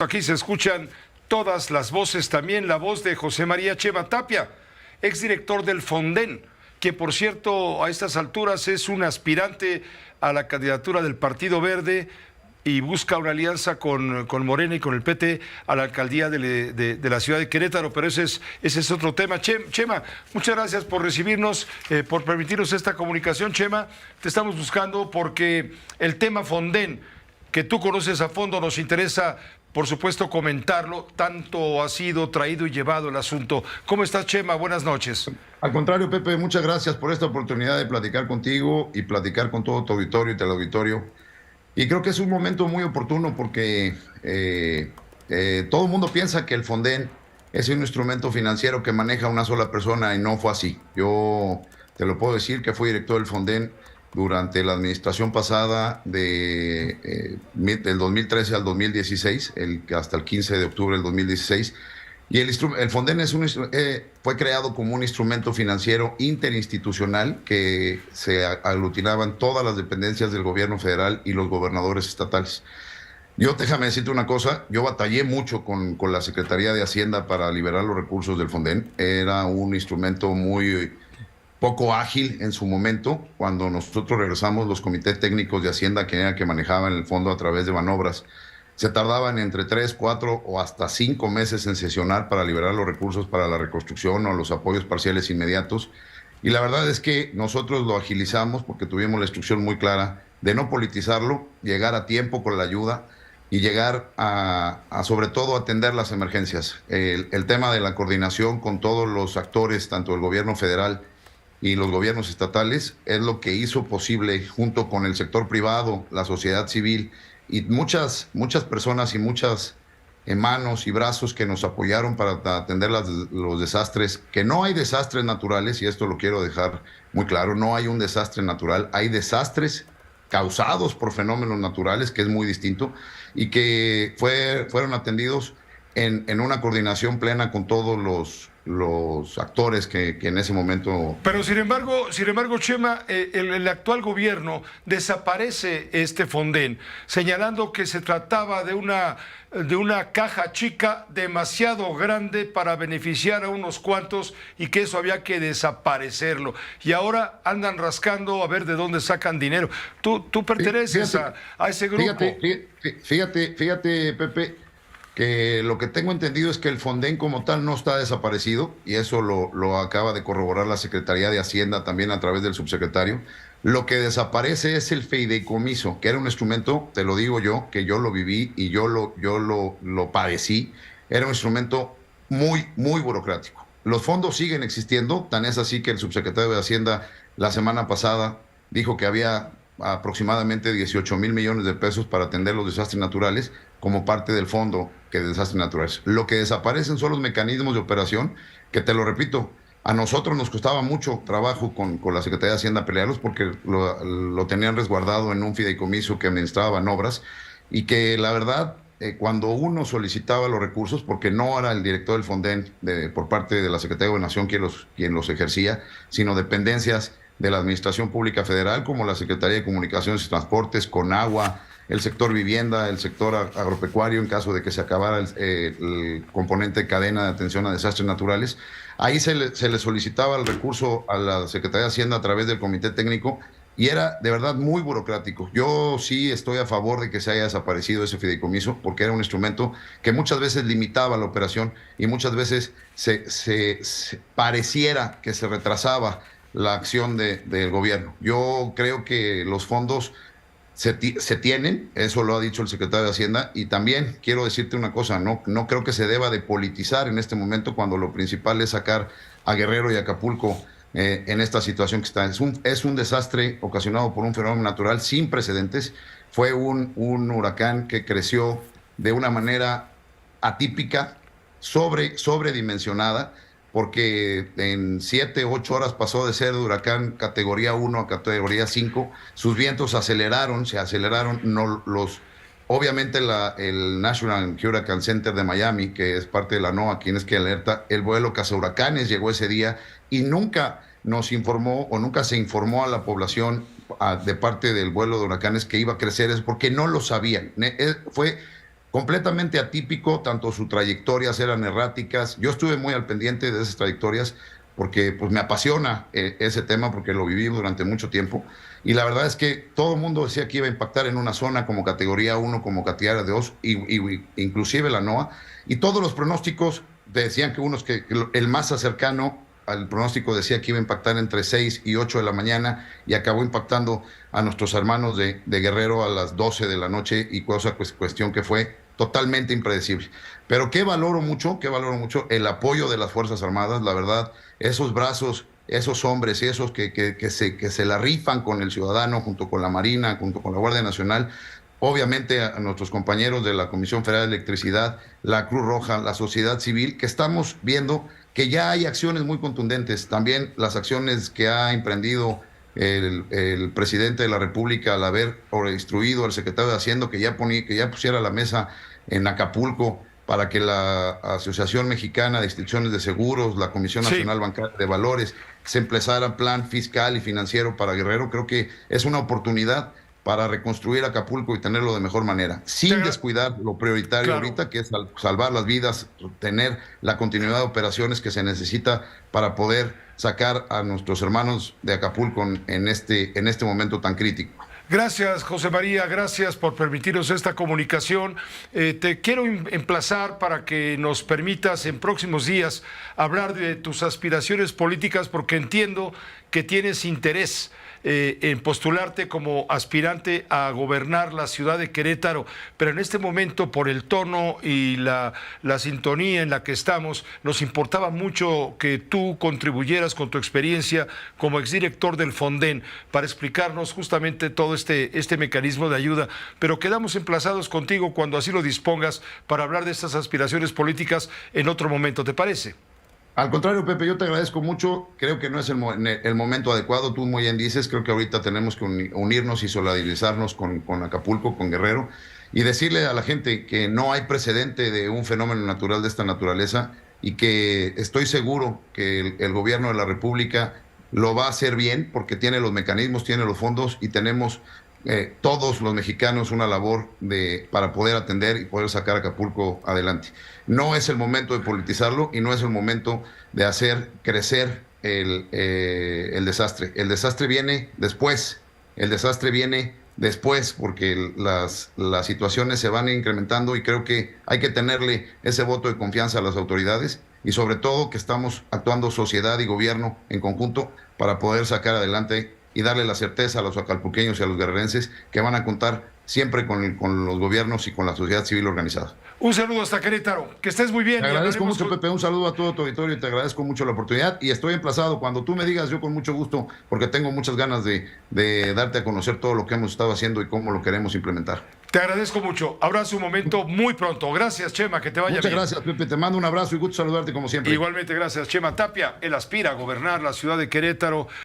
Aquí se escuchan todas las voces, también la voz de José María Chema Tapia, exdirector del Fonden, que por cierto a estas alturas es un aspirante a la candidatura del Partido Verde y busca una alianza con Morena y con el PT a la alcaldía de la ciudad de Querétaro, pero ese es otro tema. Chema, muchas gracias por recibirnos, por permitirnos esta comunicación. Chema, te estamos buscando porque el tema Fonden, que tú conoces a fondo, nos interesa, por supuesto, comentarlo. Tanto ha sido traído y llevado el asunto. ¿Cómo estás, Chema? Buenas noches. Al contrario, Pepe, muchas gracias por esta oportunidad de platicar contigo y platicar con todo tu auditorio y teleauditorio. Y creo que es un momento muy oportuno porque todo el mundo piensa que el Fonden es un instrumento financiero que maneja una sola persona y no fue así. Yo te lo puedo decir que fui director del Fonden durante la administración pasada del 2013 al 2016, hasta el 15 de octubre del 2016. Y el Fonden fue creado como un instrumento financiero interinstitucional que se aglutinaban todas las dependencias del gobierno federal y los gobernadores estatales. Déjame decirte una cosa, yo batallé mucho con la Secretaría de Hacienda para liberar los recursos del Fonden. Era un instrumento muy poco ágil en su momento. Cuando nosotros regresamos, los comités técnicos de Hacienda, que era que manejaban el fondo a través de manobras, se tardaban entre 3, 4 o hasta 5 meses en sesionar para liberar los recursos para la reconstrucción o los apoyos parciales inmediatos. Y la verdad es que nosotros lo agilizamos porque tuvimos la instrucción muy clara de no politizarlo, llegar a tiempo con la ayuda y llegar sobre todo, atender las emergencias. El tema de la coordinación con todos los actores, tanto el gobierno federal y los gobiernos estatales, es lo que hizo posible, junto con el sector privado, la sociedad civil y muchas personas y muchas manos y brazos que nos apoyaron para atender los desastres, que no hay desastres naturales, y esto lo quiero dejar muy claro, no hay un desastre natural, hay desastres causados por fenómenos naturales, que es muy distinto, y que fueron atendidos en una coordinación plena con todos los actores que en ese momento... Pero sin embargo, Chema, el actual gobierno desaparece este Fonden, señalando que se trataba de una caja chica demasiado grande para beneficiar a unos cuantos y que eso había que desaparecerlo. Y ahora andan rascando a ver de dónde sacan dinero. Tú perteneces a ese grupo. Fíjate, Pepe, que lo que tengo entendido es que el Fonden como tal no está desaparecido, y eso lo acaba de corroborar la Secretaría de Hacienda también a través del subsecretario. Lo que desaparece es el fideicomiso, que era un instrumento, te lo digo yo, que yo lo viví y yo lo padecí. Era un instrumento muy, muy burocrático. Los fondos siguen existiendo, tan es así que el subsecretario de Hacienda la semana pasada dijo que había aproximadamente 18 mil millones de pesos para atender los desastres naturales como parte del fondo de desastres naturales. Lo que desaparecen son los mecanismos de operación, que te lo repito, a nosotros nos costaba mucho trabajo con la Secretaría de Hacienda pelearlos porque lo tenían resguardado en un fideicomiso que administraban obras, y que la verdad, cuando uno solicitaba los recursos, porque no era el director del Fonden por parte de la Secretaría de Gobernación quien los ejercía, sino dependencias de la Administración Pública Federal, como la Secretaría de Comunicaciones y Transportes, Conagua, el sector vivienda, el sector agropecuario, en caso de que se acabara el componente de cadena de atención a desastres naturales. Ahí se le solicitaba el recurso a la Secretaría de Hacienda a través del Comité Técnico, y era de verdad muy burocrático. Yo sí estoy a favor de que se haya desaparecido ese fideicomiso, porque era un instrumento que muchas veces limitaba la operación y muchas veces se pareciera que se retrasaba la acción del gobierno. Yo creo que los fondos se tienen, eso lo ha dicho el secretario de Hacienda, y también quiero decirte una cosa, no creo que se deba de politizar en este momento, cuando lo principal es sacar a Guerrero y Acapulco en esta situación que está. Es un desastre ocasionado por un fenómeno natural sin precedentes. Fue un huracán que creció de una manera atípica, sobredimensionada, porque en 7, 8 horas pasó de ser de huracán categoría 1 a categoría 5. Sus vientos se aceleraron. Obviamente el National Hurricane Center de Miami, que es parte de la NOAA, quien es que alerta, el vuelo cazahuracanes llegó ese día, y nunca nos informó o nunca se informó a la población de parte del vuelo de huracanes que iba a crecer, es porque no lo sabían. Fue completamente atípico, tanto sus trayectorias eran erráticas. Yo estuve muy al pendiente de esas trayectorias porque pues, me apasiona ese tema, porque lo viví durante mucho tiempo. Y la verdad es que todo el mundo decía que iba a impactar en una zona como categoría 1, como categoría 2, inclusive la NOAA. Y todos los pronósticos decían que el más cercano al pronóstico decía que iba a impactar entre 6 y 8 de la mañana y acabó impactando a nuestros hermanos de Guerrero a las 12 de la noche y cuestión que fue totalmente impredecible. Pero qué valoro mucho el apoyo de las Fuerzas Armadas, la verdad, esos brazos, esos hombres y esos que se la rifan con el ciudadano, junto con la Marina, junto con la Guardia Nacional, obviamente a nuestros compañeros de la Comisión Federal de Electricidad, la Cruz Roja, la sociedad civil, que estamos viendo que ya hay acciones muy contundentes. También las acciones que ha emprendido el presidente de la República al haber instruido al secretario de Hacienda que ya pusiera la mesa en Acapulco para que la Asociación Mexicana de Instituciones de Seguros, la Comisión Nacional Bancaria de Valores, se empezara plan fiscal y financiero para Guerrero. Creo que es una oportunidad para reconstruir Acapulco y tenerlo de mejor manera, sin descuidar lo prioritario ahorita, que es salvar las vidas, tener la continuidad de operaciones que se necesita para poder sacar a nuestros hermanos de Acapulco en este momento tan crítico. Gracias, José María, gracias por permitirnos esta comunicación. Te quiero emplazar para que nos permitas en próximos días hablar de tus aspiraciones políticas, porque entiendo que tienes interés en postularte como aspirante a gobernar la ciudad de Querétaro, pero en este momento, por el tono y la sintonía en la que estamos, nos importaba mucho que tú contribuyeras con tu experiencia como exdirector del Fonden para explicarnos justamente todo este mecanismo de ayuda, pero quedamos emplazados contigo cuando así lo dispongas para hablar de estas aspiraciones políticas en otro momento, ¿te parece? Al contrario, Pepe, yo te agradezco mucho. Creo que no es el momento adecuado. Tú muy bien dices, creo que ahorita tenemos que unirnos y solidarizarnos con Acapulco, con Guerrero, y decirle a la gente que no hay precedente de un fenómeno natural de esta naturaleza y que estoy seguro que el gobierno de la República lo va a hacer bien porque tiene los mecanismos, tiene los fondos y tenemos todos los mexicanos una labor para poder atender y poder sacar a Acapulco adelante. No es el momento de politizarlo y no es el momento de hacer crecer el desastre. El desastre viene después. El desastre viene después porque las situaciones se van incrementando y creo que hay que tenerle ese voto de confianza a las autoridades y sobre todo que estamos actuando sociedad y gobierno en conjunto para poder sacar adelante y darle la certeza a los acapulqueños y a los guerrerenses que van a contar siempre con los gobiernos y con la sociedad civil organizada. Un saludo hasta Querétaro, que estés muy bien. Te agradezco mucho, Pepe, un saludo a todo tu auditorio y te agradezco mucho la oportunidad y estoy emplazado. Cuando tú me digas, yo con mucho gusto, porque tengo muchas ganas de darte a conocer todo lo que hemos estado haciendo y cómo lo queremos implementar. Te agradezco mucho. Abrazo un momento muy pronto. Gracias, Chema, que te vaya bien. Muchas gracias, Pepe. Te mando un abrazo y gusto saludarte como siempre. Igualmente, gracias. Chema Tapia, él aspira a gobernar la ciudad de Querétaro.